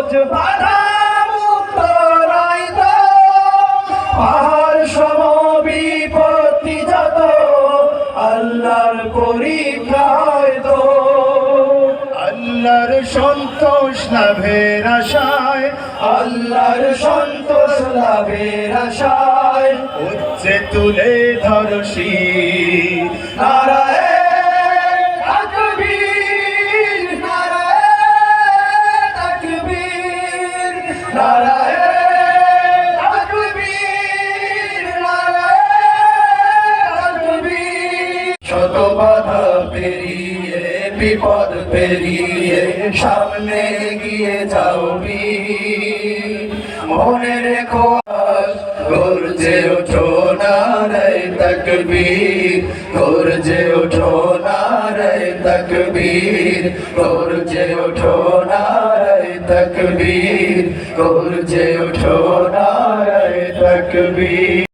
সহজ বাধা মুক্ত নয় তো, পাহাড় সম বিপত্তি যত আল্লাহর পরীক্ষা হয়তো। আল্লাহর সন্তোষ লাভের আশায়, আল্লাহর সন্তোষ লাভের আশায় উচ্চে তুলে ধরো শির। নারায়ে তাকবীর, নারায়ে তাকবীর, নারায়ে তাকবীর, নারায়ে তাকবীর। শত বাধা পেরিয়ে বিপদ পেরিয়ে সামনে গিয়ে যাও বীর। মনে রেখো গর্জে ওঠো নারায়ে তাকবীর, গর্জে ওঠো নারায়ে তাকবীর, গর্জে ওঠো নারায়ে তাকবীর, গর্জে ওঠো নারায়ে তাকবীর।